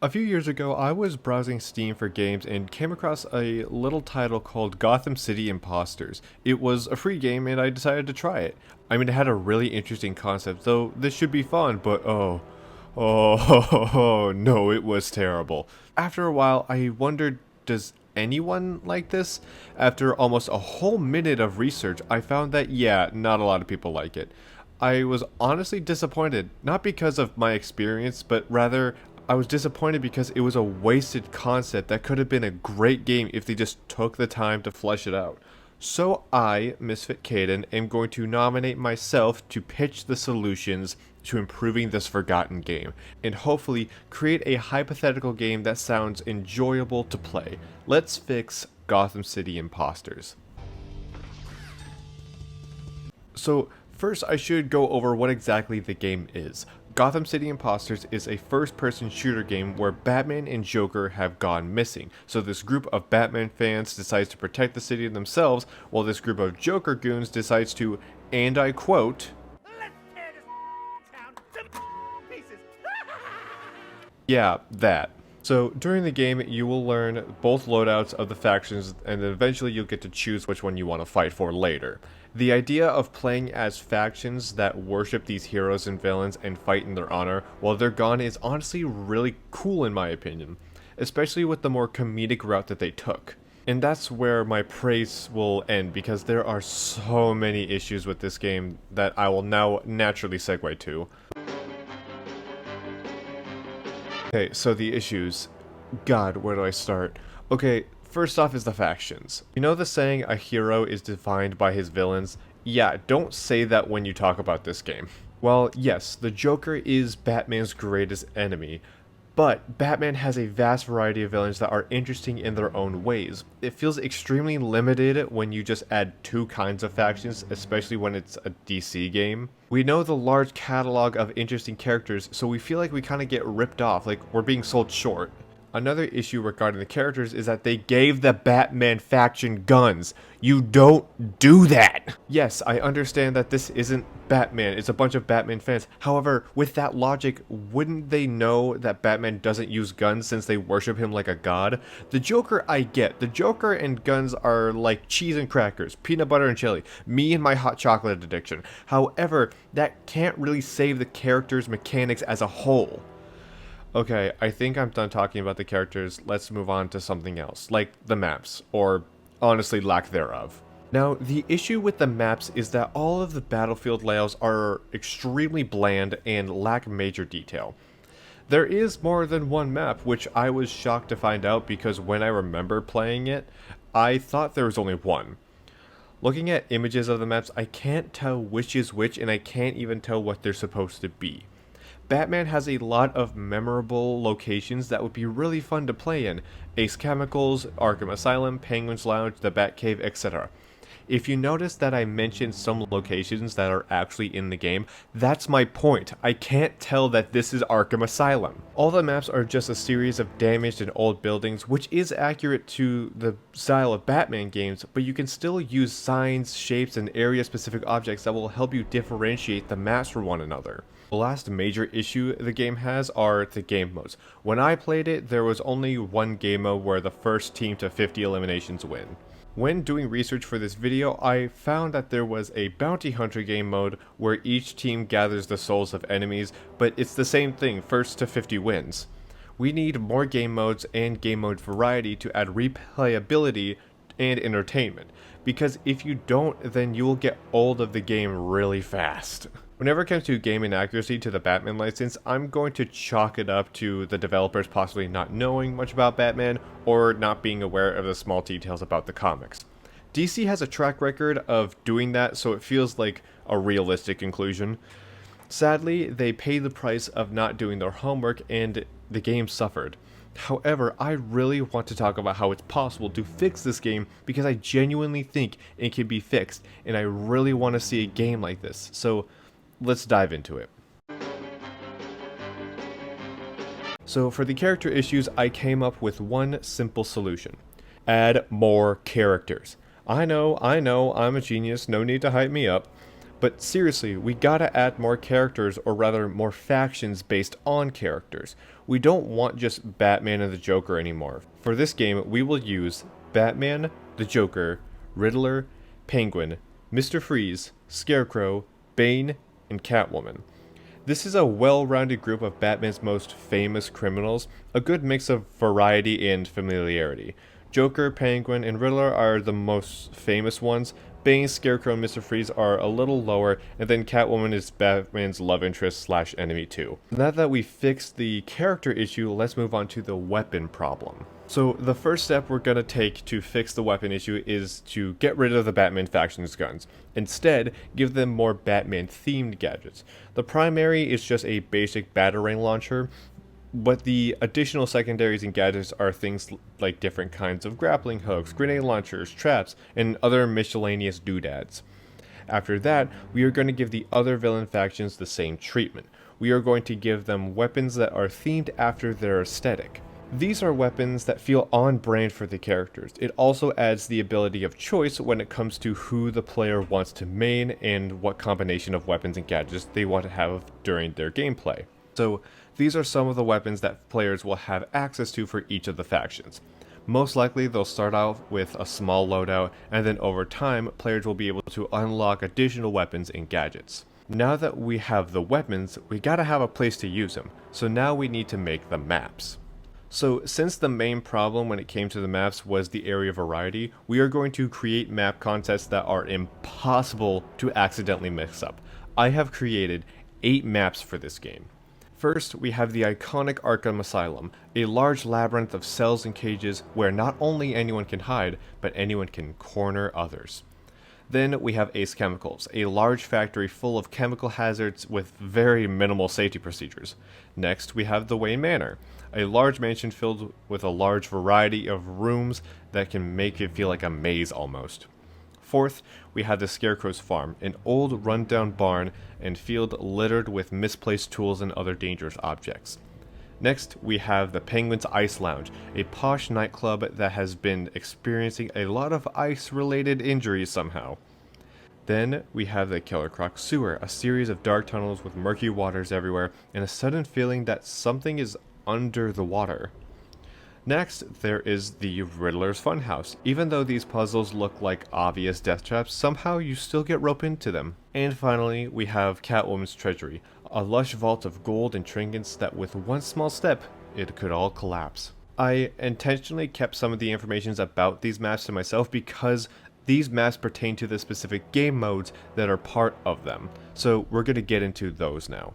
A few years ago, I was browsing Steam for games and came across a little title called Gotham City Imposters. It was a free game and I decided to try it. I mean, it had a really interesting concept, though this should be fun, but oh, no, it was terrible. After a while, I wondered, does anyone like this? After almost a whole minute of research, I found that, yeah, not a lot of people like it. I was honestly disappointed, not because of my experience, but rather I was disappointed because it was a wasted concept that could have been a great game if they just took the time to flesh it out. So I, Misfit Caden, am going to nominate myself to pitch the solutions to improving this forgotten game, and hopefully create a hypothetical game that sounds enjoyable to play. Let's fix Gotham City Imposters. So, first I should go over what exactly the game is. Gotham City Imposters is a first-person shooter game where Batman and Joker have gone missing. So this group of Batman fans decides to protect the city themselves, while this group of Joker goons decides to, and I quote, "Let's tear this town to pieces." Yeah, that. So during the game, you will learn both loadouts of the factions, and then eventually you'll get to choose which one you want to fight for later. The idea of playing as factions that worship these heroes and villains and fight in their honor while they're gone is honestly really cool in my opinion, especially with the more comedic route that they took. And that's where my praise will end because there are so many issues with this game that I will now naturally segue to. Okay, so the issues. God, where do I start? Okay, first off is the factions. You know the saying, a hero is defined by his villains? Yeah, don't say that when you talk about this game. Well, yes, the Joker is Batman's greatest enemy, but Batman has a vast variety of villains that are interesting in their own ways. It feels extremely limited when you just add two kinds of factions, especially when it's a DC game. We know the large catalog of interesting characters, so we feel like we kind of get ripped off, like we're being sold short. Another issue regarding the characters is that they gave the Batman faction guns. You don't do that! Yes, I understand that this isn't Batman, it's a bunch of Batman fans. However, with that logic, wouldn't they know that Batman doesn't use guns since they worship him like a god? The Joker I get. The Joker and guns are like cheese and crackers, peanut butter and chili, me and my hot chocolate addiction. However, that can't really save the character's mechanics as a whole. Okay, I think I'm done talking about the characters. Let's move on to something else, like the maps, or honestly lack thereof. Now, the issue with the maps is that all of the battlefield layouts are extremely bland and lack major detail. There is more than one map, which I was shocked to find out because when I remember playing it, I thought there was only one. Looking at images of the maps, I can't tell which is which and I can't even tell what they're supposed to be. Batman has a lot of memorable locations that would be really fun to play in. Ace Chemicals, Arkham Asylum, Penguin's Lounge, the Batcave, etc. If you notice that I mentioned some locations that are actually in the game, that's my point. I can't tell that this is Arkham Asylum. All the maps are just a series of damaged and old buildings, which is accurate to the style of Batman games, but you can still use signs, shapes, and area-specific objects that will help you differentiate the maps from one another. The last major issue the game has are the game modes. When I played it, there was only one game mode where the first team to 50 eliminations win. When doing research for this video, I found that there was a bounty hunter game mode where each team gathers the souls of enemies, but it's the same thing, first to 50 wins. We need more game modes and game mode variety to add replayability and entertainment, because if you don't, then you will get old of the game really fast. Whenever it comes to game inaccuracy to the Batman license, I'm going to chalk it up to the developers possibly not knowing much about Batman or not being aware of the small details about the comics. DC has a track record of doing that, so it feels like a realistic conclusion. Sadly, they paid the price of not doing their homework and the game suffered. However, I really want to talk about how it's possible to fix this game because I genuinely think it can be fixed and I really want to see a game like this. So let's dive into it. So for the character issues, I came up with one simple solution. Add more characters. I know, I'm a genius, no need to hype me up. But seriously, we gotta add more characters, or rather more factions based on characters. We don't want just Batman and the Joker anymore. For this game, we will use Batman, the Joker, Riddler, Penguin, Mr. Freeze, Scarecrow, Bane, and Catwoman. This is a well-rounded group of Batman's most famous criminals, a good mix of variety and familiarity. Joker, Penguin, and Riddler are the most famous ones. Bane, Scarecrow, and Mr. Freeze are a little lower, and then Catwoman is Batman's love interest slash enemy too. Now that we fixed the character issue, let's move on to the weapon problem. So the first step we're going to take to fix the weapon issue is to get rid of the Batman faction's guns. Instead, give them more Batman themed gadgets. The primary is just a basic batarang launcher, but the additional secondaries and gadgets are things like different kinds of grappling hooks, grenade launchers, traps, and other miscellaneous doodads. After that, we are going to give the other villain factions the same treatment. We are going to give them weapons that are themed after their aesthetic. These are weapons that feel on brand for the characters. It also adds the ability of choice when it comes to who the player wants to main and what combination of weapons and gadgets they want to have during their gameplay. So these are some of the weapons that players will have access to for each of the factions. Most likely they'll start out with a small loadout, and then over time players will be able to unlock additional weapons and gadgets. Now that we have the weapons, we gotta have a place to use them, so now we need to make the maps. So since the main problem when it came to the maps was the area variety, we are going to create map contests that are impossible to accidentally mix up. I have created 8 maps for this game. First, we have the iconic Arkham Asylum, a large labyrinth of cells and cages where not only anyone can hide, but anyone can corner others. Then we have Ace Chemicals, a large factory full of chemical hazards with very minimal safety procedures. Next, we have the Wayne Manor, a large mansion filled with a large variety of rooms that can make it feel like a maze almost. Fourth, we have the Scarecrow's Farm, an old rundown barn and field littered with misplaced tools and other dangerous objects. Next, we have the Penguin's Ice Lounge, a posh nightclub that has been experiencing a lot of ice-related injuries somehow. Then, we have the Killer Croc Sewer, a series of dark tunnels with murky waters everywhere, and a sudden feeling that something is under the water. Next, there is the Riddler's Funhouse. Even though these puzzles look like obvious death traps, somehow you still get roped into them. And finally, we have Catwoman's Treasury, a lush vault of gold and trinkets that with one small step, it could all collapse. I intentionally kept some of the information about these maps to myself because these maps pertain to the specific game modes that are part of them. So we're going to get into those now.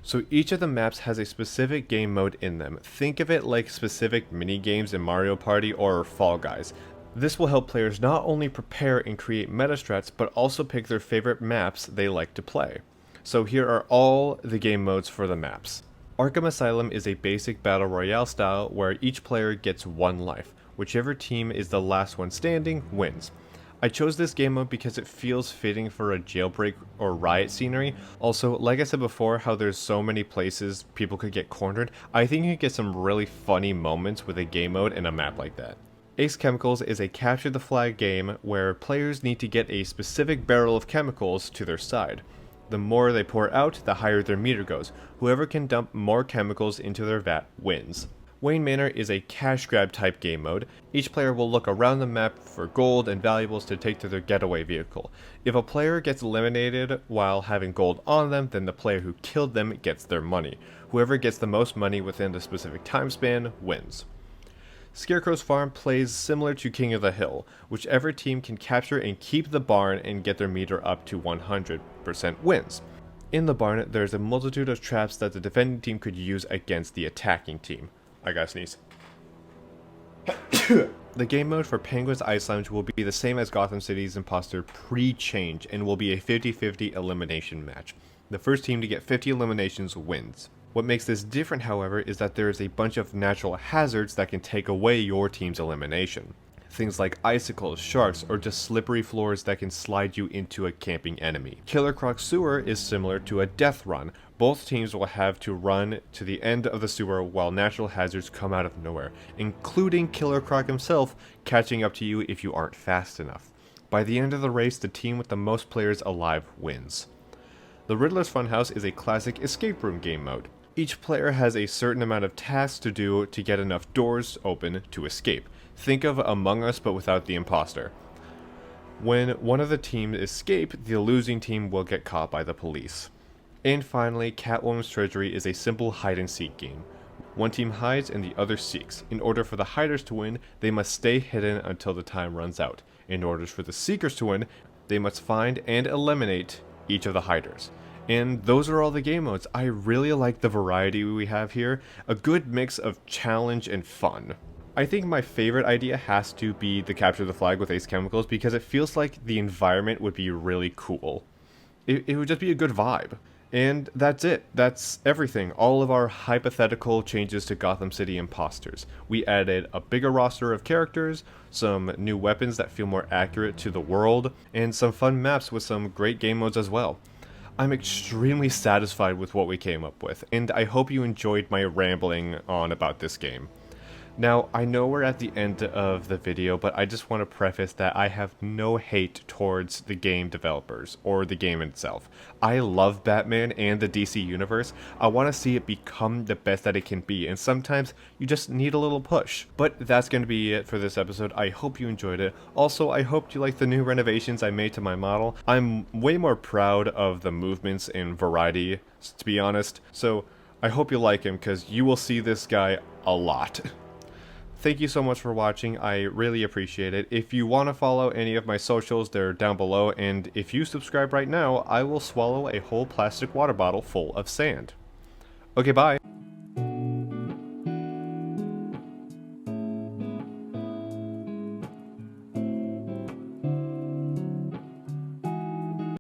So each of the maps has a specific game mode in them. Think of it like specific mini games in Mario Party or Fall Guys. This will help players not only prepare and create meta strats, but also pick their favorite maps they like to play. So here are all the game modes for the maps. Arkham Asylum is a basic battle royale style where each player gets 1 life. Whichever team is the last one standing wins. I chose this game mode because it feels fitting for a jailbreak or riot scenery. Also, like I said before, how there's so many places people could get cornered, I think you could get some really funny moments with a game mode in a map like that. Ace Chemicals is a capture the flag game where players need to get a specific barrel of chemicals to their side. The more they pour out, the higher their meter goes. Whoever can dump more chemicals into their vat wins. Wayne Manor is a cash grab type game mode. Each player will look around the map for gold and valuables to take to their getaway vehicle. If a player gets eliminated while having gold on them, then the player who killed them gets their money. Whoever gets the most money within the specific time span wins. Scarecrow's Farm plays similar to King of the Hill. Whichever team can capture and keep the barn and get their meter up to 100% wins. In the barn, there's a multitude of traps that the defending team could use against the attacking team. I gotta sneeze. The game mode for Penguin's Ice Lounge will be the same as Gotham City's Imposter pre-change and will be a 50-50 elimination match. The first team to get 50 eliminations wins. What makes this different, however, is that there is a bunch of natural hazards that can take away your team's elimination. Things like icicles, sharks, or just slippery floors that can slide you into a camping enemy. Killer Croc Sewer is similar to a death run. Both teams will have to run to the end of the sewer while natural hazards come out of nowhere, including Killer Croc himself catching up to you if you aren't fast enough. By the end of the race, the team with the most players alive wins. The Riddler's Funhouse is a classic escape room game mode. Each player has a certain amount of tasks to do to get enough doors open to escape. Think of Among Us but without the imposter. When one of the teams escape, the losing team will get caught by the police. And finally, Catwoman's Treasury is a simple hide-and-seek game. One team hides and the other seeks. In order for the hiders to win, they must stay hidden until the time runs out. In order for the seekers to win, they must find and eliminate each of the hiders. And those are all the game modes. I really like the variety we have here, a good mix of challenge and fun. I think my favorite idea has to be the capture the flag with Ace Chemicals because it feels like the environment would be really cool. It would just be a good vibe. And that's it. That's everything. All of our hypothetical changes to Gotham City Imposters. We added a bigger roster of characters, some new weapons that feel more accurate to the world, and some fun maps with some great game modes as well. I'm extremely satisfied with what we came up with, and I hope you enjoyed my rambling on about this game. Now, I know we're at the end of the video, but I just want to preface that I have no hate towards the game developers or the game itself. I love Batman and the DC universe. I want to see it become the best that it can be, and sometimes you just need a little push. But that's going to be it for this episode. I hope you enjoyed it. Also, I hope you like the new renovations I made to my model. I'm way more proud of the movements and variety, to be honest. So I hope you like him, because you will see this guy a lot. Thank you so much for watching, I really appreciate it. If you want to follow any of my socials, they're down below, and if you subscribe right now, I will swallow a whole plastic water bottle full of sand. Okay, bye!